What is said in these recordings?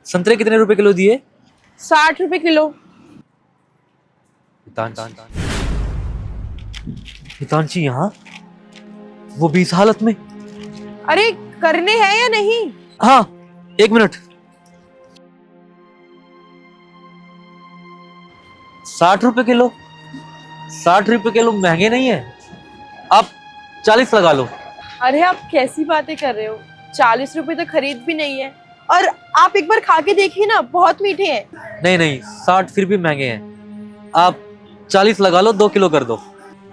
संतरे कितने रुपए किलो दिए? 60 रुपए किलो। हितांशी यहाँ, वो भी इस हालत में? अरे करने हैं या नहीं? हाँ, 1 मिनट। 60 रुपए किलो? 60 रुपए किलो महंगे नहीं है, आप 40 लगा लो। अरे आप कैसी बातें कर रहे हो, 40 रुपए तो खरीद भी नहीं है। और आप एक बार खा के देखिए ना, बहुत मीठे हैं। नहीं नहीं, 60 फिर भी महंगे हैं, आप 40 लगा लो, 2 किलो कर दो।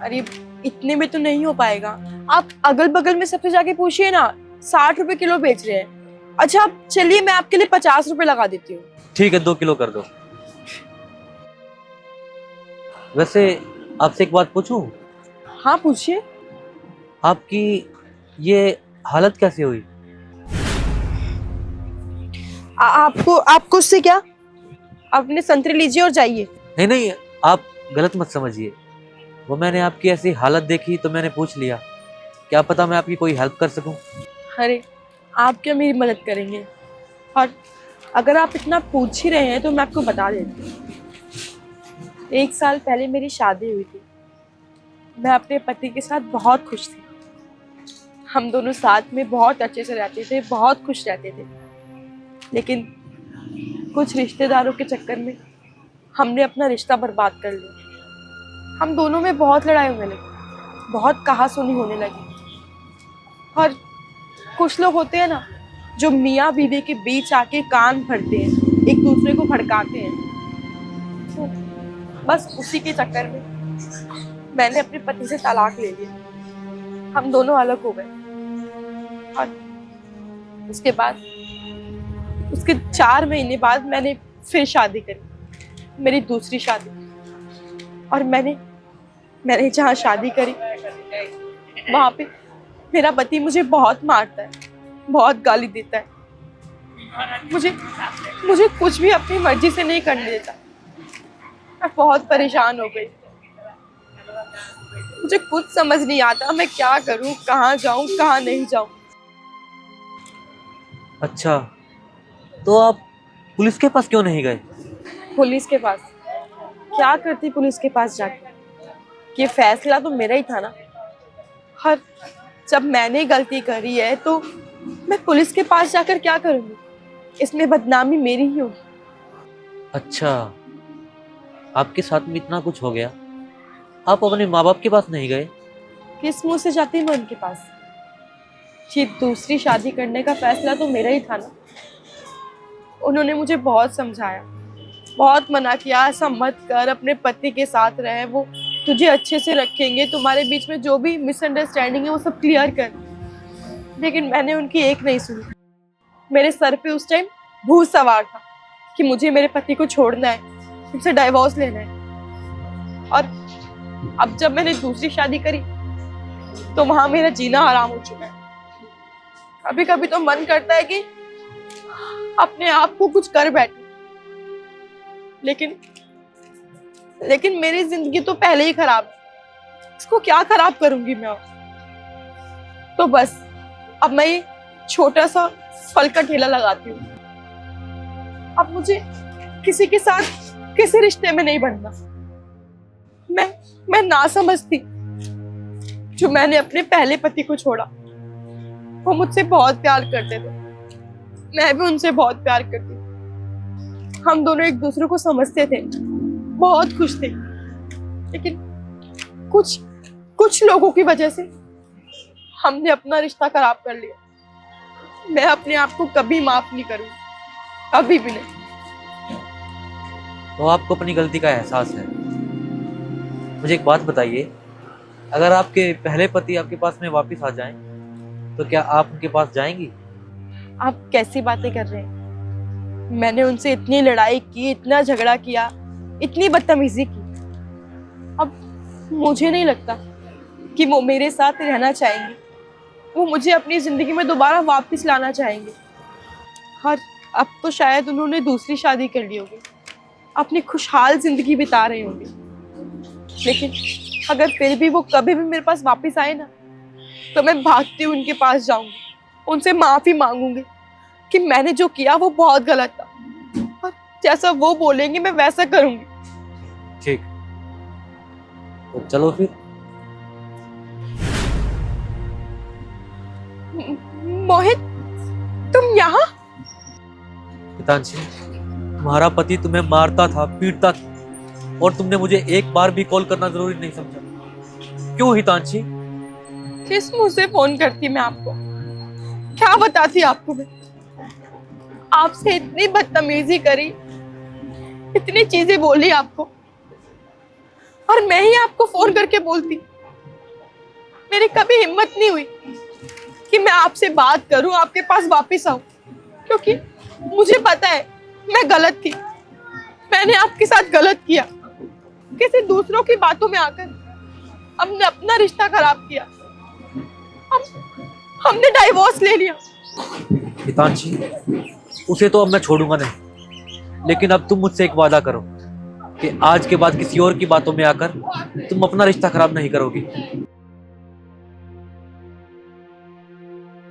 अरे इतने में तो नहीं हो पाएगा, आप अगल बगल में सबसे जाके पूछिए ना, 60 रुपए किलो बेच रहे हैं। अच्छा आप चलिए, मैं आपके लिए 50 रुपए लगा देती हूँ। ठीक है, 2 किलो कर दो। वैसे आपसे एक बात पूछूं? हाँ पूछिए। आपकी ये हालत कैसे हुई? आपको आपको उससे क्या, अपने संतरे लीजिए और जाइए। नहीं नहीं, आप गलत मत समझिए, वो मैंने आपकी ऐसी हालत देखी तो मैंने पूछ लिया, क्या पता मैं आपकी कोई हेल्प कर सकूं। अरे आप क्या मेरी मदद करेंगे, और अगर आप इतना पूछ ही रहे हैं तो मैं आपको बता देती हूँ। 1 साल पहले मेरी शादी हुई थी। मैं अपने पति के साथ बहुत खुश थी, हम दोनों साथ में बहुत अच्छे से रहते थे, बहुत खुश रहते थे। लेकिन कुछ रिश्तेदारों के चक्कर में हमने अपना रिश्ता बर्बाद कर लिया। हम दोनों में बहुत लड़ाई होने लगी, बहुत कहासुनी होने लगी। और कुछ लोग होते हैं ना, जो मियाँ बीवी के बीच आके कान भरते हैं, एक दूसरे को भड़काते हैं। तो बस उसी के चक्कर में मैंने अपने पति से तलाक ले लिया, हम दोनों अलग हो गए। और उसके बाद, उसके 4 महीने बाद मैंने फिर शादी करी, मेरी दूसरी शादी। और मैंने जहाँ शादी करी वहाँ पे मेरा पति मुझे बहुत मारता है, बहुत गाली देता है, मुझे कुछ भी अपनी मर्जी से नहीं करने देता। मैं बहुत परेशान हो गई, मुझे कुछ समझ नहीं आता मैं क्या करूं, कहाँ जाऊं कहाँ नहीं जाऊं। अच्छा, तो आप पुलिस के पास क्यों नहीं गए? पुलिस के पास क्या करती, पुलिस के पास जाके? ये फैसला तो मेरा ही था ना। हर जब मैंने गलती करी है तो मैं पुलिस के पास जाकर क्या करूंगी, इसमें बदनामी मेरी ही होगी। अच्छा, आपके साथ में इतना कुछ हो गया, आप अपने माँ बाप के पास नहीं गए? किस मुंह से जाती मैं उनके पास? ये दूसरी शादी करने का फैसला तो मेरा ही था ना। उन्होंने मुझे बहुत समझाया, बहुत मना किया, ऐसा मत कर, अपने पति के साथ रहे, वो तुझे अच्छे से रखेंगे, तुम्हारे बीच में जो भी मिसअंडरस्टैंडिंग है वो सब क्लियर कर। लेकिन मैंने उनकी एक नहीं सुनी। मेरे सर पे उस टाइम भूत सवार था कि मुझे मेरे पति को छोड़ना है, उनसे डाइवोर्स लेना है। और अब जब मैंने दूसरी शादी करी तो वहां मेरा जीना हराम हो चुका है। कभी कभी तो मन करता है कि अपने आप को कुछ कर बैठूं, लेकिन मेरी जिंदगी तो पहले ही खराब है, इसको क्या खराब करूंगी मैं? तो बस अब मैं ये छोटा सा फल का ठेला लगाती हूँ। अब मुझे किसी के साथ किसी रिश्ते में नहीं बनना। मैं ना समझती जो मैंने अपने पहले पति को छोड़ा। वो मुझसे बहुत प्यार करते थे, मैं भी उनसे बहुत प्यार करती थी। हम दोनों एक दूसरे को समझते थे, बहुत खुश थे। लेकिन कुछ लोगों की वजह से हमने अपना रिश्ता खराब कर लिया। मैं अपने आप को कभी माफ नहीं करूंगी, कभी भी नहीं। तो आपको अपनी गलती का एहसास है। मुझे एक बात बताइए, अगर आपके पहले पति आपके पास में वापस आ जाएं, तो क्या आप उनके पास जाएंगी? आप कैसी बातें कर रहे हैं? मैंने उनसे इतनी लड़ाई की, इतना झगड़ा किया, इतनी बदतमीजी की। अब मुझे नहीं लगता कि वो मेरे साथ रहना चाहेंगे, वो मुझे अपनी जिंदगी में दोबारा वापस लाना चाहेंगे। और अब तो शायद उन्होंने दूसरी शादी कर ली होगी, अपनी खुशहाल जिंदगी बिता रहे होंगे। लेकिन अगर फिर भी वो कभी भी मेरे पास वापस आए ना, तो मैं भागती उनके पास जाऊंगी, उनसे माफी मांगूंगी कि मैंने जो किया वो बहुत गलत था। जैसा वो बोलेंगे मैं वैसा करूंगी। ठीक, तो चलो फिर। मोहित, तुम यहाँ? हितांशी, तुम्हारा पति तुम्हें मारता था, पीटता था, और तुमने मुझे एक बार भी कॉल करना जरूरी नहीं समझा। क्यों हितांशी? किस मुंह से फोन करती मैं आपको? क्या बताती आपको मैं? आपसे इतनी बदतमीजी करी, इतनी चीजें बोली आपको, और मैं ही आपको फोन करके बोलती। मेरी कभी हिम्मत नहीं हुई कि मैं आपसे बात करूं, आपके पास वापस आऊं, क्योंकि मुझे पता है मैं गलत थी। मैंने आपके साथ गलत किया। किसी दूसरों की बातों में आकर हमने अपना रिश्ता खराब किया। हमने डाइवोर्स ले लिया। हितांशी, उसे तो अब मैं छोड़ूंगा नहीं, लेकिन अब तुम मुझसे एक वादा करो कि आज के बाद किसी और की बातों में आकर तुम अपना रिश्ता खराब नहीं करोगी।